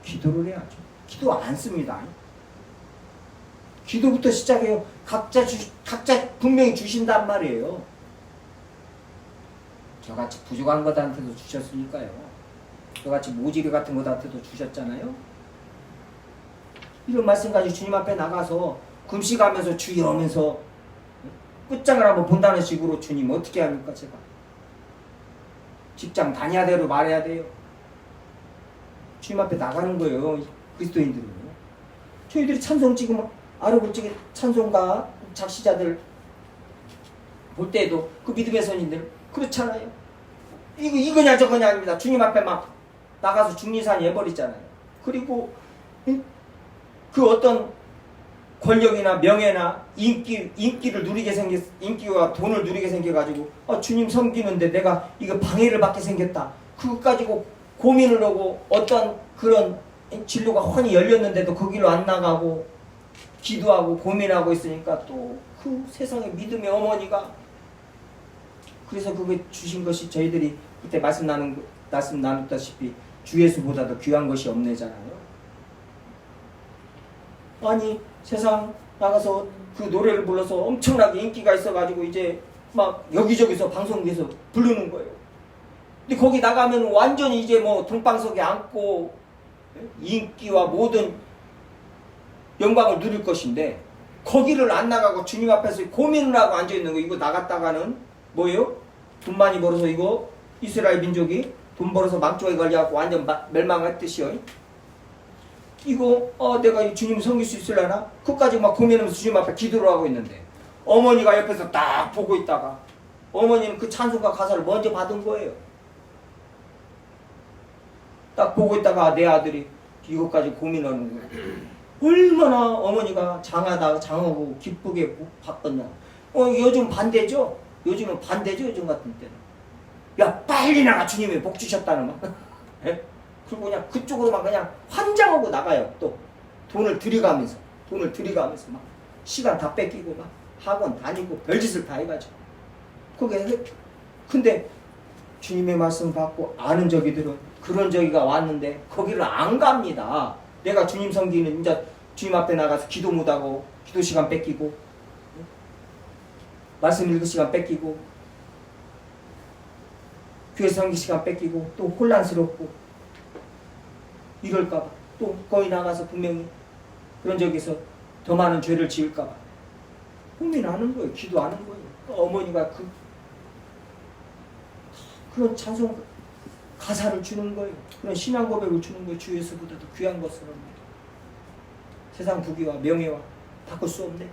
기도를 해야죠. 기도 안 씁니다. 기도부터 시작해요. 각자 분명히 주신단 말이에요. 저같이 부족한 것한테도 주셨으니까요. 저같이 모지리 같은 것한테도 주셨잖아요. 이런 말씀 가지고 주님 앞에 나가서 금식하면서 주여 하면서 끝장을 한번 본다는 식으로 주님 어떻게 합니까? 제가 직장 다녀야 되고 말해야 돼요. 주님 앞에 나가는 거예요. 그리스도인들은. 저희들이 찬송 지금 아르고찌개 찬송가 작시자들 볼 때에도 그 믿음의 선인들 그렇잖아요. 이거냐 저거냐 아닙니다. 주님 앞에 막 나가서 중리산 해버리잖아요. 그리고 그 어떤 권력이나 명예나 인기를 누리게 인기와 돈을 누리게 생겨가지고 주님 섬기는데 내가 이거 방해를 받게 생겼다. 그것 가지고 고민을 하고 어떤 그런 진로가 훤히 열렸는데도 그 길로 안 나가고 기도하고 고민하고 있으니까 또 그 세상의 믿음의 어머니가 그래서 그게 주신 것이 저희들이 그때 말씀 나눴다시피 주 예수보다도 귀한 것이 없네잖아요. 아니 세상 나가서 그 노래를 불러서 엄청나게 인기가 있어가지고 이제 막 여기저기서 방송국에서 부르는 거예요. 근데 거기 나가면 완전히 이제 뭐 동방석에 앉고 인기와 모든 영광을 누릴 것인데 거기를 안 나가고 주님 앞에서 고민을 하고 앉아있는 거. 이거 나갔다가는 뭐예요? 돈 많이 벌어서 이거 이스라엘 민족이 돈 벌어서 망조에 걸려갖고 완전 멸망했듯이요. 이거 내가 주님 섬길 수 있으려나? 그까지 막 고민하면서 주님 앞에 기도를 하고 있는데 어머니가 옆에서 딱 보고 있다가 어머니는 그 찬송가 가사를 먼저 받은 거예요. 딱 보고 있다가 내 아들이 이것까지 고민하는 거예요. 얼마나 어머니가 장하고 기쁘게 바꿨나. 요즘 반대죠? 요즘은 반대죠? 요즘 같은 때는. 야 빨리 나가 주님이 복 주셨다는 말. 그리고 그냥 그쪽으로만 그냥 환장하고 나가요. 또 돈을 들여가면서 막 시간 다 뺏기고 막 학원 다니고 별짓을 다 해가지고. 근데 주님의 말씀 받고 아는 저기들은 그런 저기가 왔는데 거기를 안 갑니다. 내가 주님 섬기는 이제 주님 앞에 나가서 기도 못하고 기도 시간 뺏기고 말씀 읽을 시간 뺏기고 교회 섬기 시간 뺏기고 또 혼란스럽고 이럴까봐 또 거기 나가서 분명히 그런 적에서 더 많은 죄를 지을까봐 고민하는 거예요. 기도하는 거예요. 어머니가 그런 찬송 가사를 주는 거예요. 그런 신앙 고백을 주는 거예요. 주 예수보다도 귀한 것을 합니다. 세상 부귀와 명예와 바꿀 수 없네.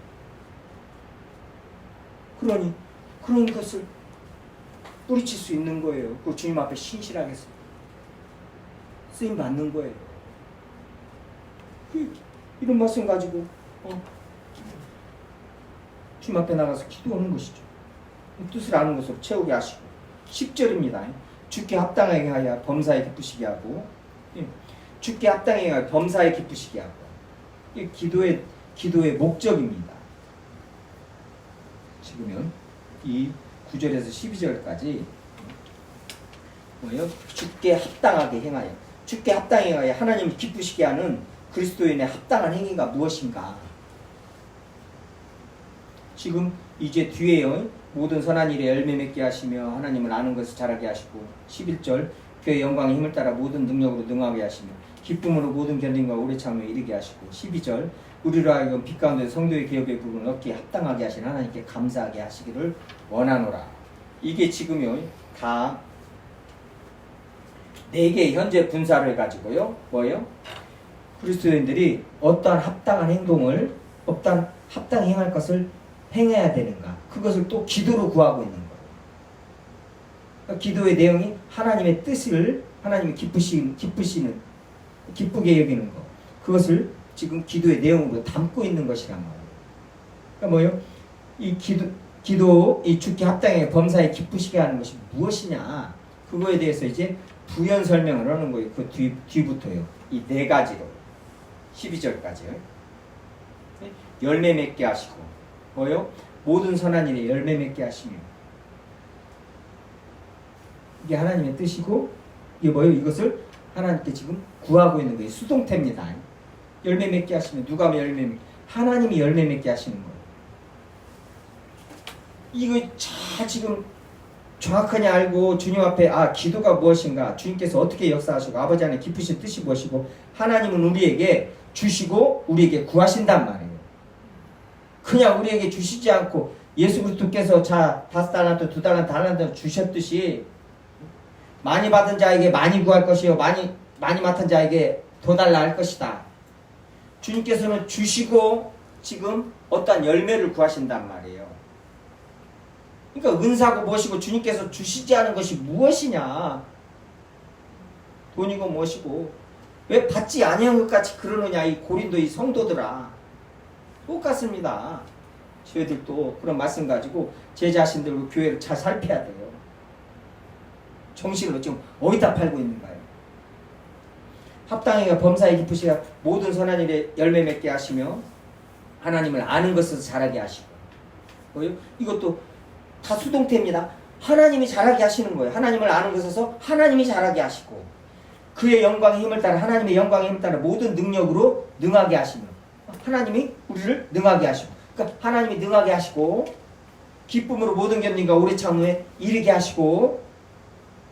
그러니 그런 것을 뿌리칠 수 있는 거예요. 그 주님 앞에 신실하게 쓰임 받는 거예요. 이런 말씀 가지고 주님 앞에 나가서 기도하는 것이죠. 뜻을 아는 것으로 채우게 하시고 10절입니다. 주께 합당하게 하여 범사에 기쁘시게 하고 주께 합당하게 하여 범사에 기쁘시게 하고 이 기도의 목적입니다. 지금은 이 9절에서 12절까지 뭐예요? 주께 합당하게 행하여 주께 합당하게 하여 하나님을 기쁘시게 하는 그리스도인의 합당한 행위가 무엇인가? 지금 이제 뒤에요. 모든 선한 일에 열매 맺게 하시며 하나님을 아는 것을 잘하게 하시고 11절 그의 영광의 힘을 따라 모든 능력으로 능하게 하시며 기쁨으로 모든 견딘과 오래 참음에 이르게 하시고 12절 우리로 하여금 빛 가운데 성도의 기업의 부분을 얻기에 합당하게 하신 하나님께 감사하게 하시기를 원하노라. 이게 지금요 다 4개의 현재 분사를 가지고요 뭐예요? 그리스도인들이 어떠한 합당한 행동을 어떠한 합당히 행할 것을 행해야 되는가? 그것을 또 기도로 구하고 있는 거예요. 그러니까 기도의 내용이 하나님의 뜻을 하나님이 기쁘게 여기는 것. 그것을 지금 기도의 내용으로 담고 있는 것이란 말이에요. 그러니까 뭐예요? 이 이 주께 합당하게 범사에 기쁘시게 하는 것이 무엇이냐? 그거에 대해서 이제 부연 설명을 하는 거예요. 그 뒤부터요. 이 4가지로 12절까지요. 열매 맺게 하시고 뭐요? 모든 선한 일에 열매 맺게 하시며 이게 하나님의 뜻이고 이게 뭐예요? 이것을 하나님께 지금 구하고 있는 거예요. 수동태입니다. 열매 맺게 하시면 누가 열매 맺게? 하나님이 열매 맺게 하시는 거예요. 이거 지금 정확하게 알고 주님 앞에 기도가 무엇인가, 주님께서 어떻게 역사하시고 아버지 안에 깊으신 뜻이 무엇이고 하나님은 우리에게 주시고 우리에게 구하신단 말이에요. 그냥 우리에게 주시지 않고 예수 그리스도께서 5달란트 2달란트 주셨듯이 많이 받은 자에게 많이 구할 것이요 많이 맡은 자에게 더 달라 할 것이다. 주님께서는 주시고 지금 어떠한 열매를 구하신단 말이에요. 그러니까 은사고 무엇이고 주님께서 주시지 않은 것이 무엇이냐? 돈이고 무엇이고 왜 받지 아니한 것 같이 그러느냐, 이 고린도 이 성도들아. 똑같습니다. 저희들도 그런 말씀 가지고 제 자신들과 교회를 잘 살펴야 돼요. 정신으로 지금 어디다 팔고 있는가요? 합당히가 범사에 깊으시라 모든 선한 일에 열매 맺게 하시며 하나님을 아는 것을 잘하게 하시고. 이것도 다 수동태입니다. 하나님이 잘하게 하시는 거예요. 하나님을 아는 것에서 하나님이 잘하게 하시고 그의 영광의 힘을 따라 하나님의 영광의 힘을 따라 모든 능력으로 능하게 하시며 하나님이 우리를 능하게 하시고, 그러니까 하나님이 능하게 하시고 기쁨으로 모든 견딘과 오래 참음에 이르게 하시고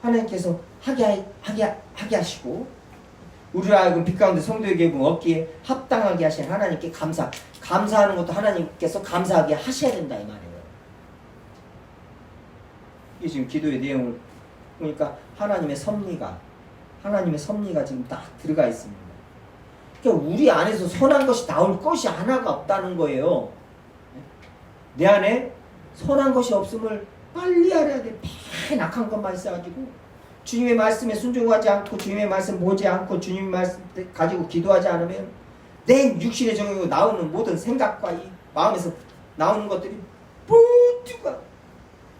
하나님께서 하게 하시고 우리를 하여금 빛 가운데 성도에게 얻기에 합당하게 하신 하나님께 감사하는 것도 하나님께서 감사하게 하셔야 된다 이 말이에요. 이게 지금 기도의 내용을 보니까 하나님의 섭리가 지금 딱 들어가 있습니다. 그러니까 우리 안에서 선한 것이 나올 것이 하나가 없다는 거예요. 내 안에 선한 것이 없음을 빨리 알아야 돼. 매 악한 것만 있어가지고 주님의 말씀에 순종하지 않고 주님의 말씀 보지 않고 주님의 말씀 가지고 기도하지 않으면 내 육신의 정욕으로 나오는 모든 생각과 이 마음에서 나오는 것들이 모두가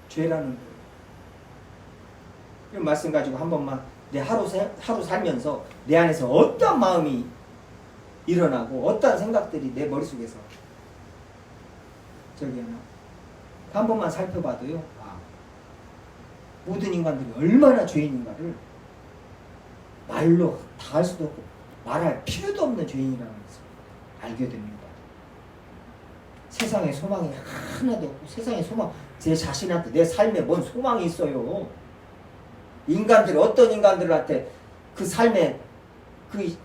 죄라는 거예요. 이 말씀 가지고 한 번만 내 하루 살면서 내 안에서 어떤 마음이 일어나고 어떤 생각들이 내 머릿속에서 한 번만 살펴봐도요, 모든 인간들이 얼마나 죄인인가를 말로 다 할 수도 없고 말할 필요도 없는 죄인이라는 것을 알게 됩니다. 세상에 소망이 하나도 없고 세상에 소망, 제 자신한테 내 삶에 뭔 소망이 있어요. 어떤 인간들한테 그 삶에 그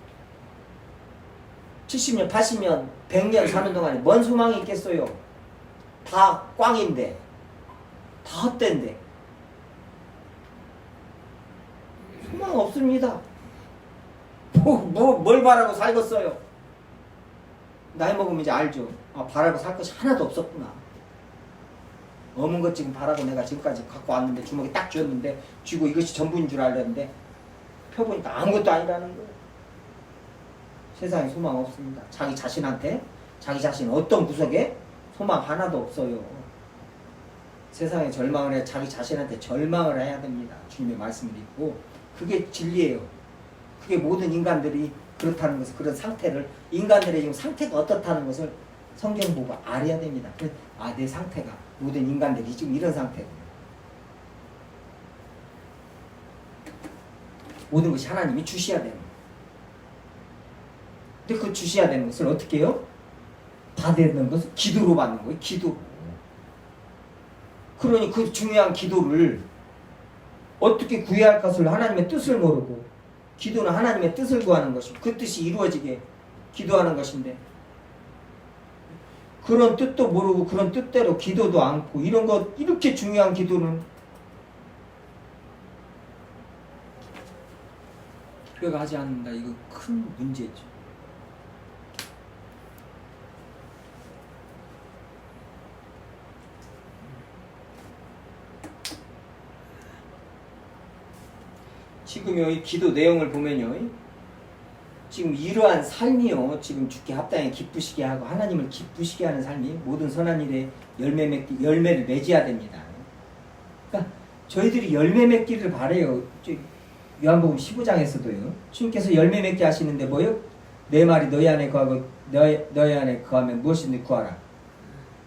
70년, 80년, 100년 사는 동안에 뭔 소망이 있겠어요. 다 꽝인데, 다 헛된데 소망 없습니다. 뭘 바라고 살겠어요. 나이 먹으면 이제 알죠. 바라고 살 것이 하나도 없었구나. 어문 것 지금 바라고 내가 지금까지 갖고 왔는데 주먹에 딱 쥐었는데 쥐고 이것이 전부인 줄 알았는데 펴보니까 아무것도 아니라는 거예요. 세상에 소망 없습니다. 자기 자신한테, 자기 자신 어떤 구석에 소망 하나도 없어요. 세상에 절망을 해야 자기 자신한테 절망을 해야 됩니다. 주님의 말씀을 읽고 그게 진리예요. 그게 모든 인간들이 그렇다는 것을, 그런 상태를, 인간들의 지금 상태가 어떻다는 것을 성경 보고 알아야 됩니다. 내 상태가, 모든 인간들이 지금 이런 상태고 모든 것이 하나님이 주셔야 되는 거예요. 근데 그 주셔야 되는 것을 어떻게 해요? 받아야 되는 것을 기도로 받는 거예요. 기도. 그러니 그 중요한 기도를 어떻게 구해야 할 것을 하나님의 뜻을 모르고, 기도는 하나님의 뜻을 구하는 것이고 그 뜻이 이루어지게 기도하는 것인데 그런 뜻도 모르고 그런 뜻대로 기도도 않고 이런 것, 이렇게 중요한 기도는 교회가 하지 않는다. 이거 큰 문제죠. 지금 이 기도 내용을 보면요, 지금 이러한 삶이요, 지금 주께 합당히 기쁘시게 하고 하나님을 기쁘시게 하는 삶이 모든 선한 일에 열매를 맺어야 됩니다. 그러니까 저희들이 열매 맺기를 바래요. 요한복음 15장에서도요, 주님께서 열매 맺게 하시는데 뭐요? 내 말이 너희 안에 거하고 너희 안에 거하면 무엇이든지 구하라.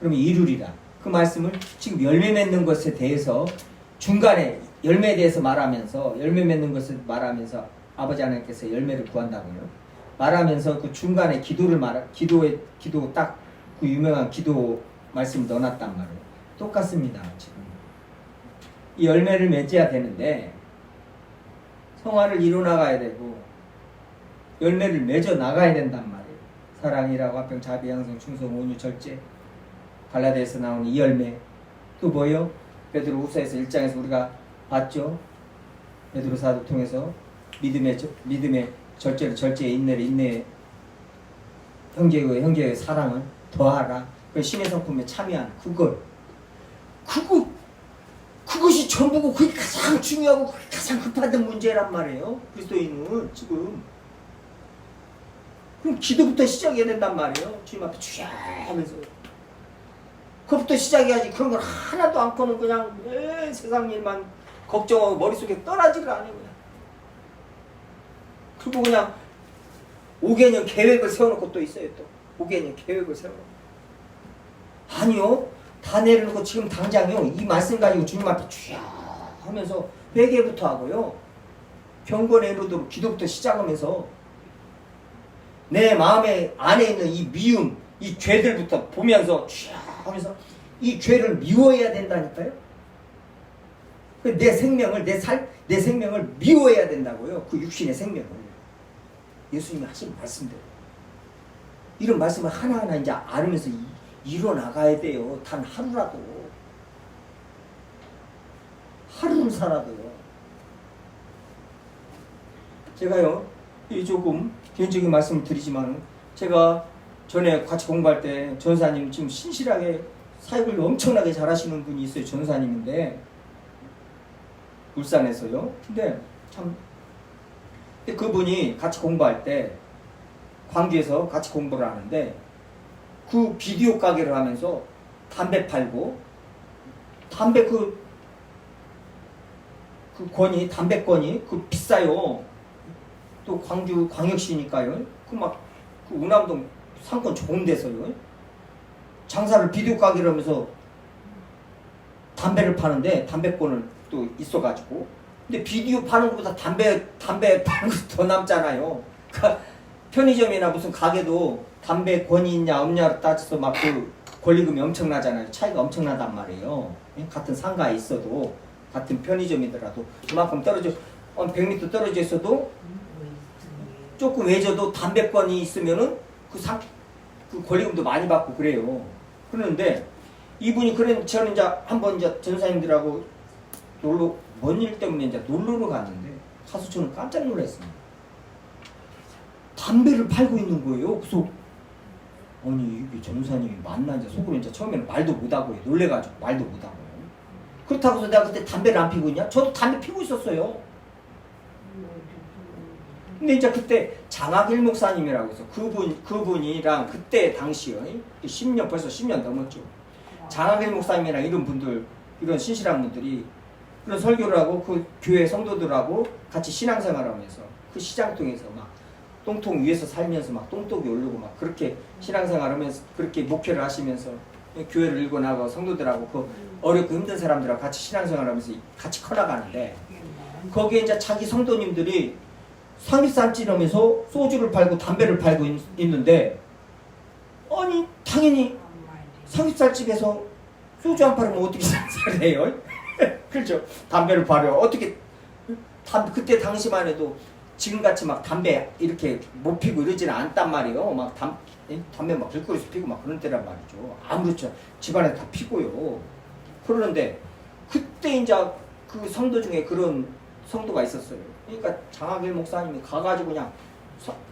그러면 이루리라. 그 말씀을 지금 열매 맺는 것에 대해서 중간에 열매에 대해서 말하면서, 열매 맺는 것을 말하면서 아버지 하나님께서 열매를 구한다고요. 말하면서 그 중간에 기도 딱 그 유명한 기도 말씀 넣어놨단 말이에요. 똑같습니다. 지금 이 열매를 맺어야 되는데 성화를 이루어나가야 되고 열매를 맺어 나가야 된단 말이에요. 사랑이라고 화평 자비 양성 충성 온유 절제 갈라디아에서 나오는 이 열매 또 뭐예요? 베드로후서에서 1장에서 우리가 봤죠. 베드로 사도 통해서 믿음의 절제를 절제의 인내를 인내의 형제의 사랑을 더하라. 그 신의 성품에 참여하는 그것이 전부고 그게 가장 중요하고 그게 가장 급한 문제란 말이에요. 그리스도인은 지금 그럼 기도부터 시작해야 된단 말이에요. 주님 앞에 주야 하면서 그것부터 시작해야지. 그런 걸 하나도 않고는 그냥 세상 일만 걱정하고 머릿속에 떠나지를 않아요. 그리고 그냥 5개년 계획을 세워놓고 또 있어요. 또 5개년 계획을 세워놓고 아니요. 다 내려놓고 지금 당장요 이 말씀 가지고 주님 앞에 주야 하면서 회개부터 하고요. 경건의 로도 기도부터 시작하면서 내 마음에 안에 있는 이 미움 이 죄들부터 보면서 주야 하면서 이 죄를 미워해야 된다니까요. 내 생명을 내 생명을 미워해야 된다고요. 그 육신의 생명을 예수님이 하신 말씀대로 이런 말씀을 하나하나 이제 알으면서 이뤄나가야 돼요. 단 하루라도 하루를 살아도요. 제가요 조금 개인적인 말씀을 드리지만 제가 전에 같이 공부할 때 전사님 지금 신실하게 사역을 엄청나게 잘하시는 분이 있어요. 전사님인데 울산에서요. 근데 그분이 같이 공부할 때 광주에서 같이 공부를 하는데 그 비디오 가게를 하면서 담배 팔고 담배 그 담배권이 비싸요. 또 광주 광역시니까요. 그 운암동 상권 좋은 데서요. 장사를 비디오 가게를 하면서 담배를 파는데 담배권을 또 있어가지고 근데 비디오 파는 것보다 담배 파는 것이 더 남잖아요. 그러니까 편의점이나 무슨 가게도 담배 권이 있냐 없냐로 따져서 막 그 권리금이 엄청나잖아요. 차이가 엄청나단 말이에요. 같은 상가에 있어도 같은 편의점이더라도 그만큼 떨어져 100m 떨어져 있어도 조금 외져도 담배권이 있으면은 그 권리금도 많이 받고 그래요. 그러는데 이분이 저는 이제 한번 이제 전사님들하고 뭔 일 때문에 이제 놀러를 갔는데 가서 저는 깜짝 놀랐습니다. 담배를 팔고 있는 거예요. 그래서 아니 이게 전사님이 맞나 이제 속으로 이제 처음에는 말도 못하고 놀래가지고 말도 못하고 그렇다고 해서 내가 그때 담배를 안 피고 있냐? 저도 담배 피고 있었어요. 근데 이제 그때 장학일 목사님이라고 해서 그분이랑 그때 당시에 벌써 10년 넘었죠. 장학일 목사님이랑 이런 분들 이런 신실한 분들이 그런 설교를 하고 그 교회 성도들하고 같이 신앙생활하면서 그 시장통에서 막 똥통 위에서 살면서 막 똥독이 오르고 막 그렇게 신앙생활하면서 그렇게 목회를 하시면서 교회를 일고 나가고 성도들하고 그 어렵고 힘든 사람들하고 같이 신앙생활하면서 같이 커나가는데 거기에 이제 자기 성도님들이 삼겹살 찌르면서 소주를 팔고 담배를 팔고 있는데 아니 당연히 삼겹살집에서 소주 안 팔으면 어떻게 살래요? 그렇죠. 담배를 팔아요. 어떻게 그때 당시만 해도 지금같이 막 담배 이렇게 못 피고 이러지는 않단 말이에요. 막 담배 막 길거리에서 피고 막 그런 때란 말이죠. 아무렇죠. 집안에 다 피고요. 그러는데 그때 이제 그 성도 중에 그런 성도가 있었어요. 그러니까 장학일 목사님이 가가지고 그냥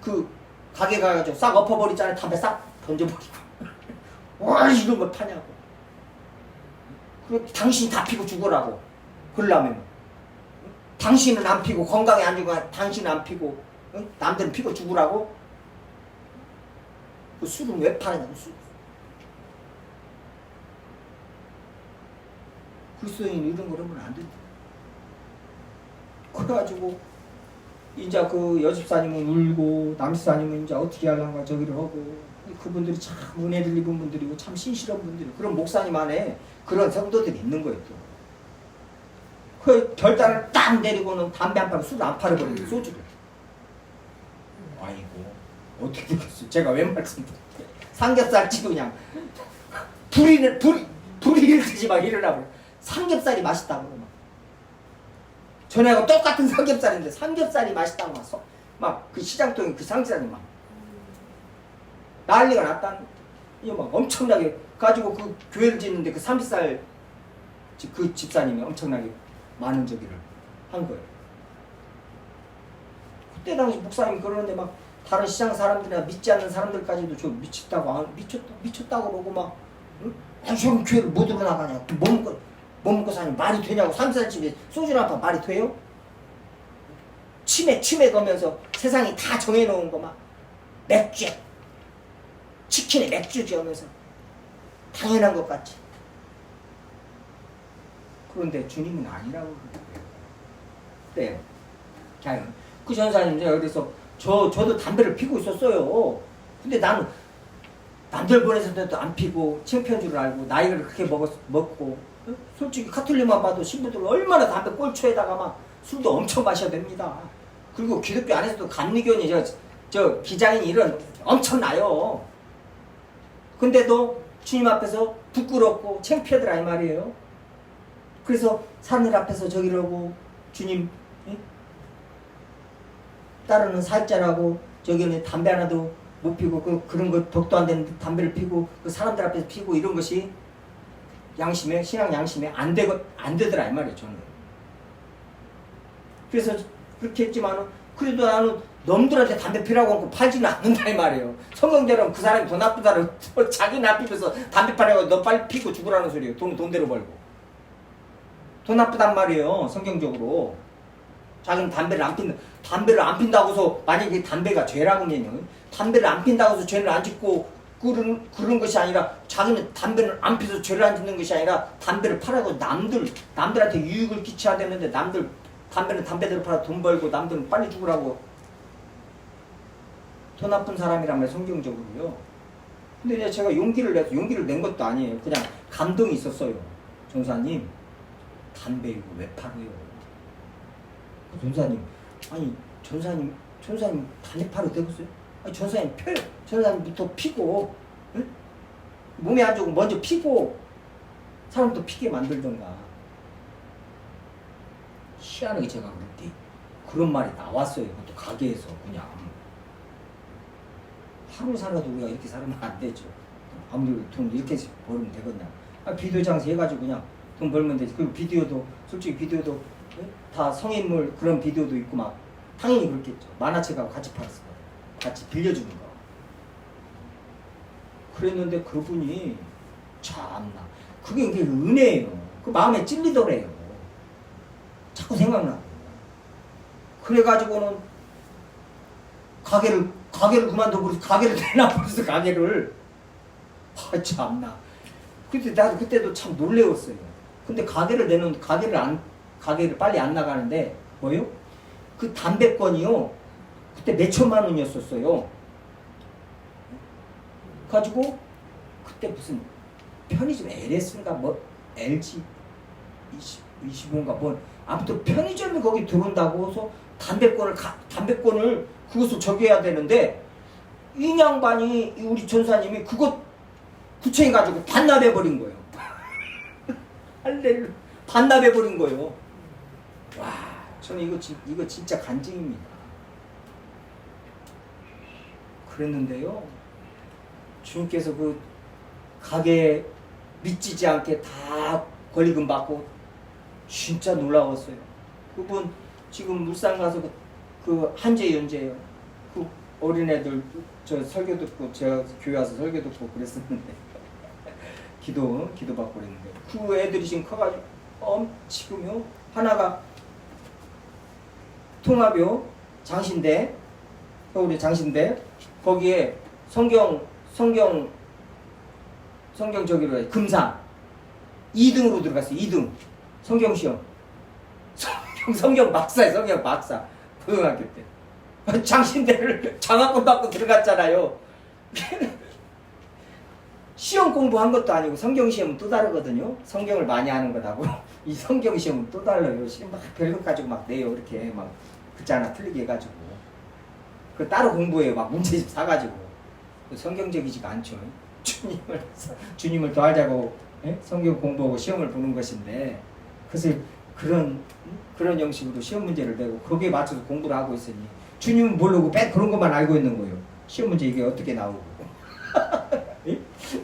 그 가게 가가지고 싹 엎어버리잖아요. 담배 싹 던져버리고 와 이런 거 파냐고. 그리고 당신 다 피고 죽으라고. 그러려면 당신은 안 피고 건강에 안 좋고 당신은 안 피고 응? 남들은 피고 죽으라고? 그 술은 왜 파느냐고 술. 그리스도인이 이런 걸 하면 안 된다. 그래가지고 이제 그 여집사님은 울고 남집사님은 이제 어떻게 하려는가 저기를 하고 그분들이 참 은혜를 입은 분들이고 참 신실한 분들이고 그런 목사님 안에 그런 성도들이 있는 거예요. 또. 그 결단을 딱 내리고는 담배 안 팔고 술 안 팔아버리는 소주를 아이고 어떻게 되겠어요? 제가 왜 말씀드릴게요? 삼겹살집이 그냥 불이 일듯이 막 일어나고 삼겹살이 맛있다고 막 전에하고 똑같은 삼겹살인데 삼겹살이 맛있다고 막 그 시장통에 그 상사님 막 난리가 났다는 이거 막 엄청나게 가지고 그 교회를 짓는데 그 30살 그 집사님이 엄청나게 많은 저기를 한 거예요. 그때 당시 목사님이 그러는데 막 다른 시장 사람들이나 믿지 않는 사람들까지도 저 미쳤다고 그러고 막 응? 형 교회를 못 들어나가냐 뭐 먹고 사니 말이 되냐고 30살집에 소주를 한판 말이 돼요? 치매 거면서 세상이 다 정해놓은 거 막 맥주 치킨에 맥주 지으면서 당연한 것 같지. 그런데 주님은 아니라고 그래요. 네. 그 전사님 그래서 저도 담배를 피고 있었어요. 근데 나는 남들 보내서도 안 피고 창피한 줄 알고 나이를 그렇게 먹고 솔직히 카톨릭만 봐도 신부들 얼마나 담배 꼴초에다가 막 술도 엄청 마셔야 됩니다. 그리고 기독교 안에서도 감리교니 저 기장인 이런 엄청나요. 근데도 주님 앞에서 부끄럽고 창피하더라 이 말이에요. 그래서 사람들 앞에서 저기라고 주님 따르는 사역자라고 저기는 담배 하나도 못 피고 그런 거 덕도 안 되는 담배를 피고 그 사람들 앞에서 피고 이런 것이 양심에 신앙 양심에 안 되더라 이 말이에요 저는. 그래서 그렇게 했지만은 그래도 나는 놈들한테 담배 피라고 하고 팔지는 않는다 이 말이에요. 성경대로는 그 사람이 더 나쁘다고 자기 나쁘면서 담배 팔라고 너 빨리 피고 죽으라는 소리예요. 돈대로 벌고. 돈 나쁘단 말이에요 성경적으로. 자기는 담배를 안 핀다고서 만약에 담배가 죄라고 하면 담배를 안 핀다고서 죄를 안 짓고 그런 것이 아니라 자기는 담배를 안 피워서 죄를 안 짓는 것이 아니라 담배를 팔아고 남들한테 유익을 끼쳐야 되는데 남들 담배는 담배대로 팔아 돈 벌고 남들은 빨리 죽으라고 더 나쁜 사람이란 말이에요 성경적으로요. 근데 이제 제가 용기를 낸 것도 아니에요. 그냥 감동이 있었어요. 전사님 담배 이거 왜 팔아요? 전사님 아니 전사님 담배 팔아도 되겠어요? 아니 전사님 펴요. 전사님부터 피고 응? 몸에 안 좋고 먼저 피고 사람도 피게 만들던가. 희한하게 제가 그럴 때 그런 말이 나왔어요. 그것도 가게에서 그냥 하루 살아도 우리가 이렇게 살면 안 되죠. 아무리 돈 이렇게 벌면 되겠냐. 비디오 장사 해가지고 그냥 돈 벌면 되지. 그리고 비디오도 솔직히 비디오도 다 성인물 그런 비디오도 있고 막 당연히 그렇겠죠. 만화책하고 같이 팔았을 거예요. 같이 빌려주는 거. 그랬는데 그분이 참나 그게 은혜예요. 그 마음에 찔리더래요. 자꾸 생각나고. 그래가지고는 가게를 그만둬버려서 가게를 내놔버려서 가게를 참나. 나도 그때도 참 놀래웠어요. 근데 가게를 빨리 안 나가는데 뭐요? 그 담배권이요. 그때 몇 천만 원이었었어요. 가지고 그때 무슨 편의점 LS인가 뭐 LG 25인가 뭐 아무튼 편의점이 거기 들어온다고 해서 담배권을 그것을 저기 해야 되는데 이 양반이 우리 전사님이 그것 구청에 가지고 반납해버린 거예요. 할렐루 반납해버린 거예요. 와 저는 이거 진짜 간증입니다. 그랬는데요 주님께서 그 가게 믿지지 않게 다 권리금 받고 진짜 놀라웠어요. 그분 지금 물산 가서 그 한재 연재예요. 그 어린애들 저 설교 듣고 제가 교회 와서 설교 듣고 그랬었는데 기도 받고 그랬는데 그 애들이 지금 커가지고 지금요 하나가 통합요 장신대 서울의 장신대 거기에 성경 저기로 해 금상 2등으로 들어갔어요. 2등 성경 시험 성경 박사예요. 성경 박사 고등학교 때 장신대를 장학금 받고 들어갔잖아요. 시험 공부한 것도 아니고 성경 시험은 또 다르거든요. 성경을 많이 하는 것하고 이 성경 시험은 또 달라요. 시험 막 별것 가지고 막 내요. 이렇게 막 글자 하나 틀리게 해가지고 그 따로 공부해요. 막 문제집 사가지고. 성경적이지가 않죠. 주님을 더하자고 성경 공부하고 시험을 보는 것인데, 그래서 그런 형식으로 시험 문제를 내고 거기에 맞춰서 공부를 하고 있으니 주님은 모르고 뺀 그런 것만 알고 있는 거예요. 시험 문제 이게 어떻게 나오고.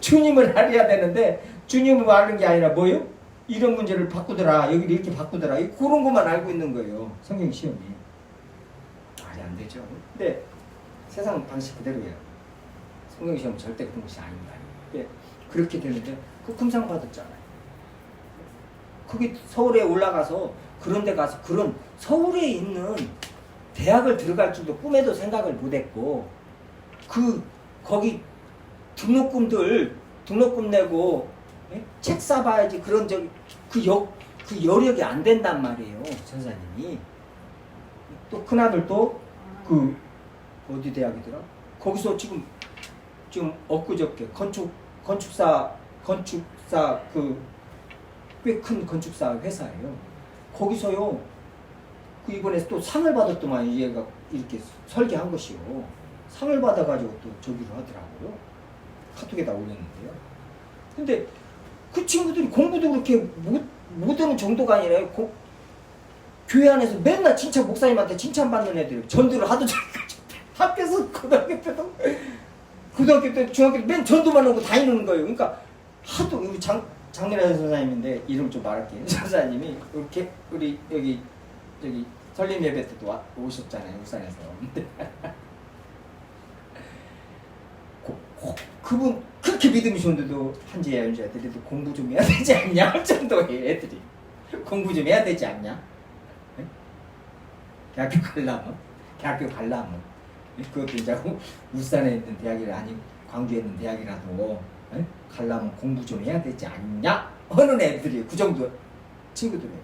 주님을 알아야 되는데 주님을 아는 게 아니라 뭐요? 이런 문제를 바꾸더라, 여기를 이렇게 바꾸더라, 그런 것만 알고 있는 거예요. 성경 시험이. 말이 안 되죠. 근데 세상 방식 그대로예요. 성경 시험은 절대 그런 것이 아닙니다. 그렇게 되는데 그 금상 받았잖아요. 거기 서울에 올라가서 그런 데 가서 그런 서울에 있는 대학을 들어갈 줄도 꿈에도 생각을 못했고, 거기 등록금 내고 책 사봐야지 그런 그 여력이 안 된단 말이에요. 전사님이. 또 큰아들도 어디 대학이더라? 거기서 지금 엊그저께 건축사 꽤 큰 건축사 회사예요. 거기서요, 이번에 또 상을 받았더만, 얘가 이렇게 설계한 것이요. 상을 받아가지고 또 저기로 하더라고요. 카톡에다 올렸는데요. 근데 그 친구들이 공부도 그렇게 못하는 정도가 아니라 교회 안에서 맨날 칭찬, 목사님한테 칭찬받는 애들, 전도를 하도 저기까지 학교에서 고등학교 때 중학교 때 맨 전도만 하고 다니는 거예요. 그러니까 하도 우리 장미라 선사님인데 이름 좀 말할게요. 선사님이 우리 여기 설립 예배 때도 오셨잖아요. 울산에서. 그분 그렇게 믿음이 좋은데도 한지야 연주자들이 공부 좀 해야 되지 않냐 할 정도의 애들이 공부 좀 해야 되지 않냐? 네? 대학교 가려면 그것도 이제 울산에 있는 대학이 아니고 광주에 있는 대학이라도 가려면 공부 좀 해야 되지 않냐? 하는 애들이 그 정도 친구들이에요.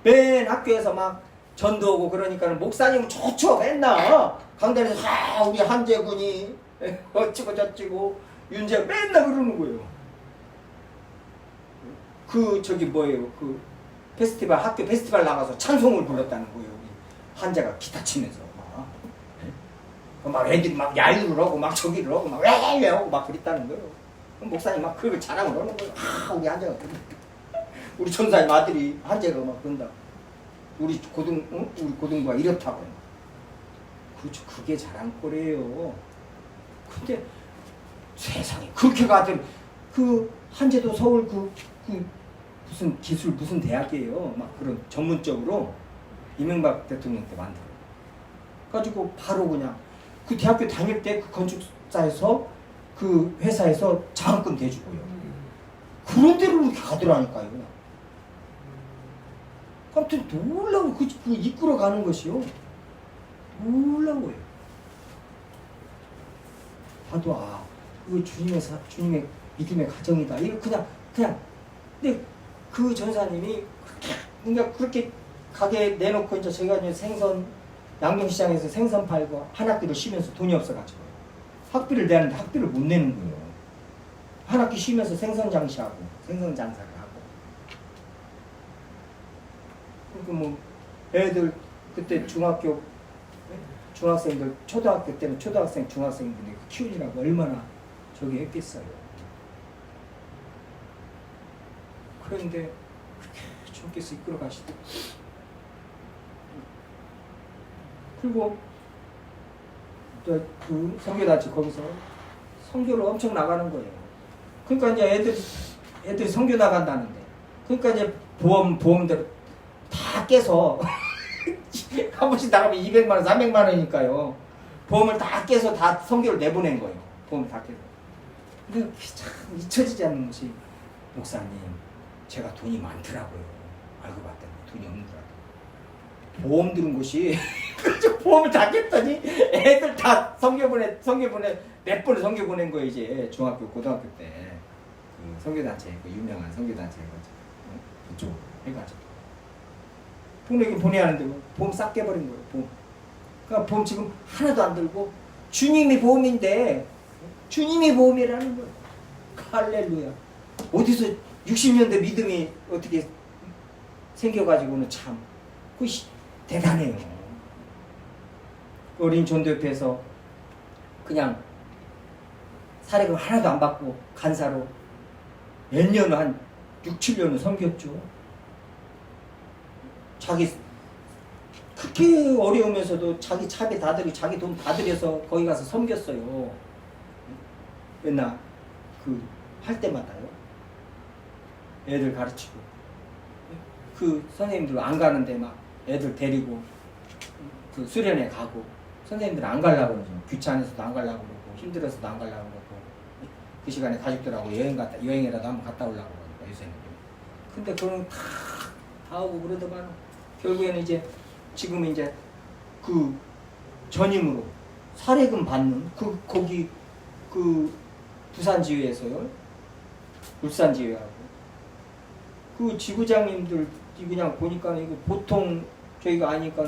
맨 학교에서 막 전도하고 그러니까는 목사님은 좋죠. 맨날 강단에서 우리 한재군이 어찌고 저찌고 윤재 맨날 그러는 거예요. 학교 페스티벌 나가서 찬송을 불렀다는 거예요. 한재가 기타 치면서 막 애들이 막 야유를 하고 막 저기를 하고 막 왜 하고 막 그랬다는 거예요. 목사님 막 그걸 자랑을 하는 거예요. 우리 한재가 우리 전사님 아들이 한재가 막 그런다. 우리 고등부가 이렇다고. 그렇죠. 그게 자랑거리예요. 근데 세상에 그렇게 가든 한재도 서울 무슨 기술 무슨 대학이에요. 막 그런 전문적으로 이명박 대통령 때 만들어. 가지고 바로 그냥 그 대학교 다닐 때 그 건축사에서 그 회사에서 장학금 대주고요. 그런 데로 그렇게 가더라니까요. 그냥. 아무튼 놀라워. 그 이끌어 가는 것이요. 놀라워요. 봐도 이거 주님의 믿음의 가정이다. 이거 그냥 근데 그 전사님이 그러니까 그렇게 가게 내놓고 이제 제가 이제 생선 양동시장에서 생선 팔고 한 학기를 쉬면서 돈이 없어가지고 학비를 내는데 학비를 못 내는 거예요. 한 학기 쉬면서 생선 장사를 하고. 그러니까 뭐 애들 그때 중학생들 초등학교 때는 중학생들이 키우느라고 얼마나 저기 했겠어요. 그런데 그렇게 주님께서 이끌어 가시고 그리고 그 선교단체 거기서 선교를 엄청 나가는 거예요. 그러니까 이제 애들이 선교 나간다는데, 그러니까 이제 보험들 다 깨서 한 번씩 나가면 200만 원, 300만 원이니까요. 보험을 다 깨서 다 선교를 내보낸 거예요. 보험을 다 깨서. 근데 참 잊혀지지 않는 것이, 목사님, 제가 돈이 많더라고요. 알고 봤더니 돈이 없더라고요. 보험 들은 곳이 보험을 다 깼더니 애들 다 선교 보내 몇 번을 선교 보낸 거예요. 이제 중학교 고등학교 때 그 선교단체, 그 유명한 선교단체 그쪽 해가지고 보내긴 보내야 하는데 뭐 보험 싹 깨버린 거예요. 보험. 그러니까 보험 지금 하나도 안 들고 주님이 보험인데 주님이 보험이라는 거예요. 할렐루야. 어디서 60년대 믿음이 어떻게 생겨가지고는 참 그것이 대단해요. 어린 전도협회에서 그냥 사례금 하나도 안 받고 간사로 몇 년을 한 6, 7년을 섬겼죠. 자기 그렇게 어려우면서도 자기 차비 다 들이고 자기 돈 다 들여서 거기 가서 섬겼어요. 맨날 그 할 때마다요. 애들 가르치고 그 선생님들 안 가는데 막 애들 데리고 그 수련회 가고 선생님들 안 가려고 그러죠. 귀찮아서도 안 가려고 그러고 힘들어서도 안 가려고 그러고 그 시간에 가족들하고 여행이라도 한번 갔다 오려고 그러니까 요새는. 근데 그건 다 하고 그러더만 결국에는 이제 지금 이제 그 전임으로 사례금 받는 거기 그 부산지회에서요. 울산지회하고 그 지구장님들 그냥 보니까 이거 보통 저희가 아니까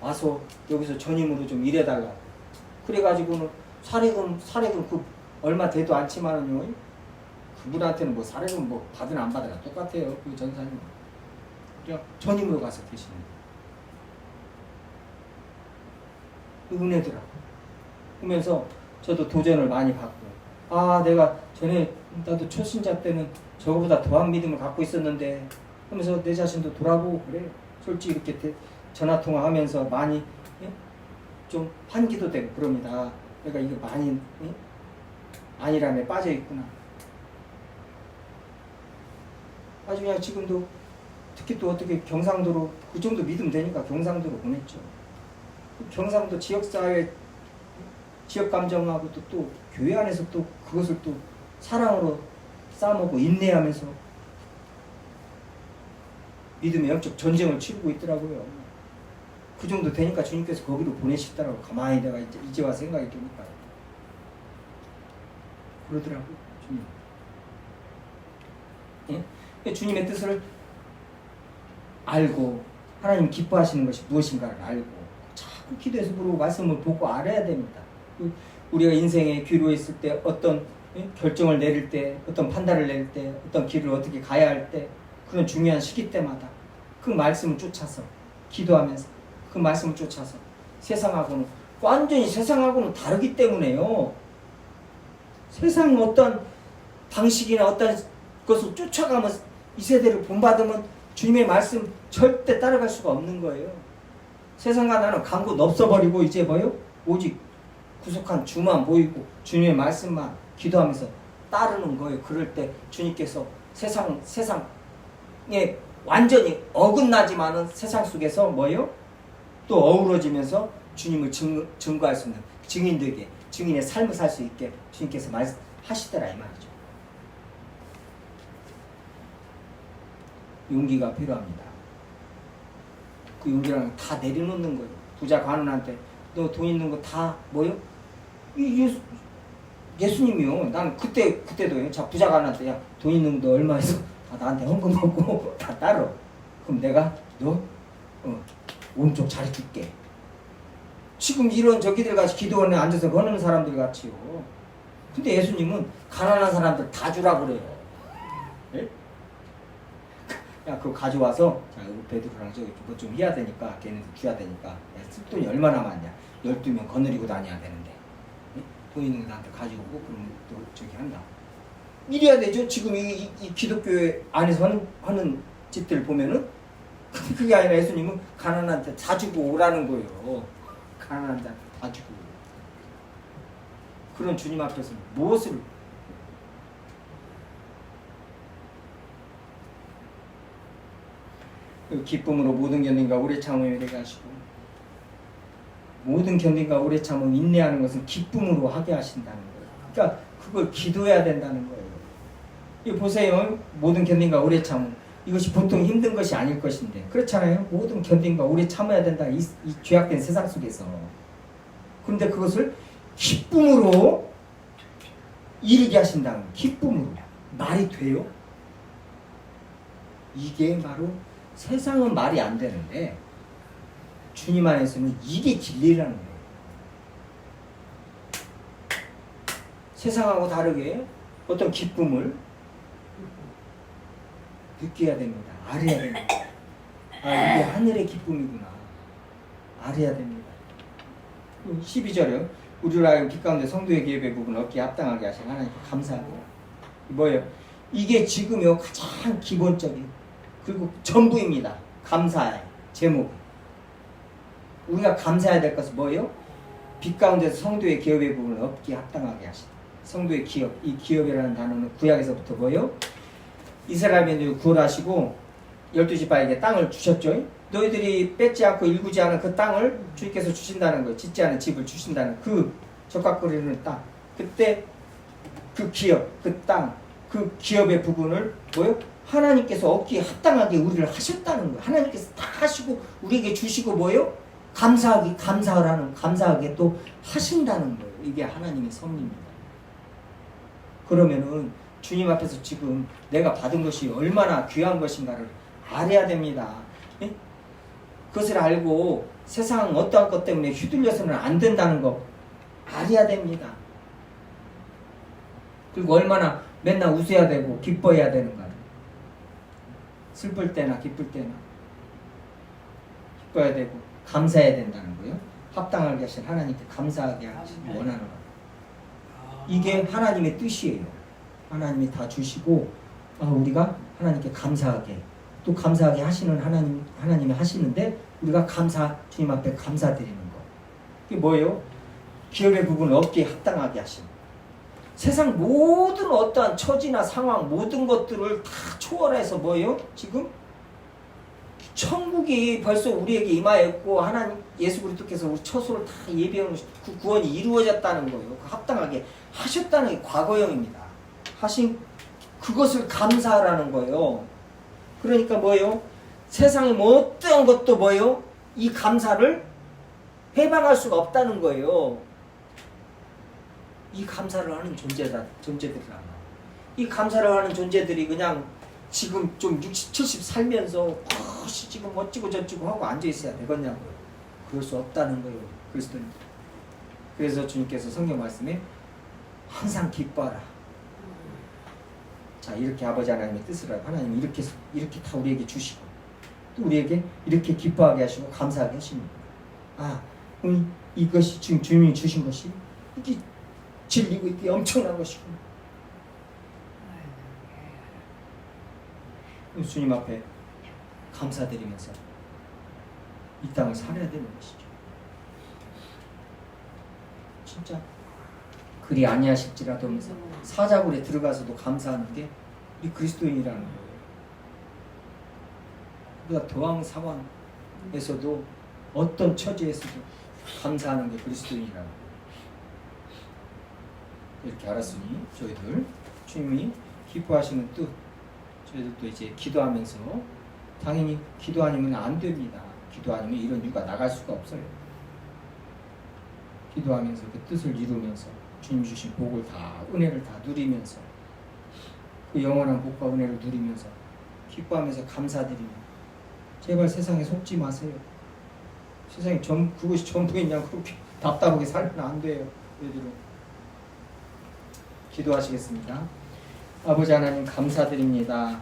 와서 여기서 전임으로 좀 일해달라고 그래가지고는 사례금 그 얼마 되도 않지만은요 그분한테는 뭐 사례금 뭐 받으나 안 받으나 똑같아요. 그 전사님 그냥 전임으로 가서 계시는 은혜더라고. 그러면서 저도 도전을 많이 받고 내가 전에 나도 초신자 때는 저거보다 더한 믿음을 갖고 있었는데 하면서 내 자신도 돌아보고 그래. 솔직히 이렇게 전화통화하면서 많이 좀 환기도 되고 그럽니다. 내가 이거 많이 안일함에 빠져있구나. 아주 그냥 지금도 특히 또 어떻게 경상도로 그 정도 믿음 되니까 경상도로 보냈죠. 경상도 지역사회 지역감정하고 또 교회 안에서 또 그것을 또 사랑으로 싸먹고 인내하면서 믿음의 영적 전쟁을 치르고 있더라고요. 그 정도 되니까 주님께서 거기로 보내시더라고. 가만히 내가 이제 와 생각이 드니까 그러더라고요. 주님. 예? 주님의 뜻을 알고 하나님 기뻐하시는 것이 무엇인가를 알고 자꾸 기도해서 물어보고 말씀을 보고 알아야 됩니다. 우리가 인생의 기로에 있을 때 어떤 결정을 내릴 때 어떤 판단을 내릴 때 어떤 길을 어떻게 가야 할 때 그런 중요한 시기 때마다 그 말씀을 쫓아서 기도하면서 그 말씀을 쫓아서 세상하고는 완전히 세상하고는 다르기 때문에요. 세상 어떤 방식이나 어떤 것을 쫓아가면서 이 세대를 본받으면 주님의 말씀 절대 따라갈 수가 없는 거예요. 세상과 나는 간곳 없어버리고 이제 뭐요? 오직 구속한 주만 보이고 주님의 말씀만 기도하면서 따르는 거예요. 그럴 때 주님께서 세상에 완전히 어긋나지만은 세상 속에서 뭐요? 또 어우러지면서 주님을 증거할 수 있는 증인들에게 증인의 삶을 살 수 있게 주님께서 말하시더라 이 말이죠. 용기가 필요합니다. 그 용기라는 다 내려놓는 거예요. 부자 관원한테 너 돈 있는 거 다 뭐요? 예수님이요. 난 그때도요. 자 부자 관원한테 야 돈 있는 거 얼마 있어? 다 나한테 헌금 먹고 다 따로. 그럼 내가 너 오른쪽 잘해줄게. 지금 이런 저기들 같이 기도원에 앉아서 거는 사람들 같이요. 근데 예수님은 가난한 사람들 다 주라 그래요. 네? 야 그거 가져와서 자 베드로랑 저기 그거 좀 해야 되니까 걔네들 줘야 되니까 야, 쓸 돈이 얼마나 많냐. 12명 거느리고 다녀야 되는데 네? 돈 있는 거 나한테 가지고 오고 그러면 또 저기 한다. 이래야 되죠. 지금 이 기독교회 안에서 하는 집들 보면은 그게 아니라 예수님은 가난한 자 다 주고 오라는 거예요. 가난한 자 다 주고. 그런 주님 앞에서 무엇을 기쁨으로 모든 견딘과 오래 참음에 이르게 하시고 모든 견딘과 오래 참음 인내하는 것은 기쁨으로 하게 하신다는 거예요. 그러니까 그걸 기도해야 된다는 거예요. 이거 보세요. 모든 견딘과 오래 참음 이것이 보통 힘든 것이 아닐 것인데 그렇잖아요. 모든 견딘과 오래 참아야 된다. 이 죄악된 세상 속에서. 그런데 그것을 기쁨으로 이르게 하신다는 거예요. 기쁨으로. 말이 돼요? 이게 바로 세상은 말이 안 되는데 주님 안에서는 이게 진리라는 거예요. 세상하고 다르게 어떤 기쁨을 느껴야 됩니다. 알아야 됩니다. 아, 이게 하늘의 기쁨이구나. 알아야 됩니다. 12절은 우리로 하여금 빛 가운데 성도의 기업의 부분을 얻기에 합당하게 하신 하나님께 감사하고. 뭐예요? 이게 지금요 가장 기본적인 그리고 전부입니다. 감사의 제목. 우리가 감사해야 될 것은 뭐예요? 빛 가운데서 성도의 기업의 부분을 얻기에 합당하게 하신. 성도의 기업. 이 기업이라는 단어는 구약에서부터 뭐예요? 이스라엘민들을 구원하시고 12지파에게 땅을 주셨죠. 너희들이 뺏지 않고 일구지 않은 그 땅을 주님께서 주신다는 거예요. 짓지 않은 집을 주신다는 그 적각거리는 땅. 그때 그 기업, 그 땅, 그 기업의 부분을 뭐요? 하나님께서 얻기에 합당하게 우리를 하셨다는 거예요. 하나님께서 다 하시고 우리에게 주시고 뭐요? 감사하게 또 하신다는 거예요. 이게 하나님의 섭리입니다. 그러면은 주님 앞에서 지금 내가 받은 것이 얼마나 귀한 것인가를 알아야 됩니다. 예? 그것을 알고 세상 어떠한 것 때문에 휘둘려서는 안 된다는 거 알아야 됩니다. 그리고 얼마나 맨날 웃어야 되고 기뻐해야 되는가. 슬플 때나 기쁠 때나 기뻐야 되고 감사해야 된다는 거예요. 합당하게 하신 하나님께 감사하게 하시기 원하는 것. 이게 하나님의 뜻이에요. 하나님이 다 주시고 우리가 하나님께 감사하게 또 감사하게 하시는 하나님이 하시는데 우리가 주님 앞에 감사드리는 거. 이게 뭐예요? 기업의 부분을 얻기에 합당하게 하시는. 세상 모든 어떠한 처지나 상황 모든 것들을 다 초월해서 뭐예요? 지금 천국이 벌써 우리에게 임하였고 하나님 예수 그리스도께서 우리 처소를 다 예비해 놓으신 그 구원이 이루어졌다는 거예요. 그 합당하게 하셨다는 게 과거형입니다. 하신 그것을 감사하라는 거예요. 그러니까 뭐예요? 세상에 뭐 어떤 것도 뭐예요? 이 감사를 해방할 수가 없다는 거예요. 이 감사를 하는 존재들이라. 이 감사를 하는 존재들이 그냥 지금 좀 60, 70 살면서 지금 어찌고 저찌고 하고 앉아있어야 되겠냐고요. 그럴 수 없다는 거예요. 그리스도님. 그래서 주님께서 성경 말씀에 항상 기뻐하라. 자, 이렇게 아버지 하나님의 뜻을 알고 하나님이 이렇게 다 우리에게 주시고 또 우리에게 이렇게 기뻐하게 하시고 감사하게 하십니다. 이것이 지금 주님이 주신 것이 이게 진리고 이게 엄청난 것이고 주님 앞에 감사드리면서 이 땅을 살아야 되는 것이죠. 진짜 그리 아니하실지라도 하면서 사자굴에 들어가서도 감사하는 게 우리 그리스도인이라는 거예요. 우리가 도왕 상황에서도 어떤 처지에서도 감사하는 게 그리스도인이라는 거예요. 이렇게 알았으니 저희들 주님이 기뻐하시는 뜻 저희들도 이제 기도하면서 당연히 기도 아니면 안 됩니다. 기도 아니면 이런 유가 나갈 수가 없어요. 기도하면서 그 뜻을 이루면서 주님 주신 복을 다 은혜를 다 누리면서 그 영원한 복과 은혜를 누리면서 기뻐하면서 감사드리며 제발 세상에 속지 마세요. 세상에 그것이 전부겠냐고 그렇게 답답하게 살면 안 돼요. 얘들은 기도하시겠습니다. 아버지 하나님 감사드립니다.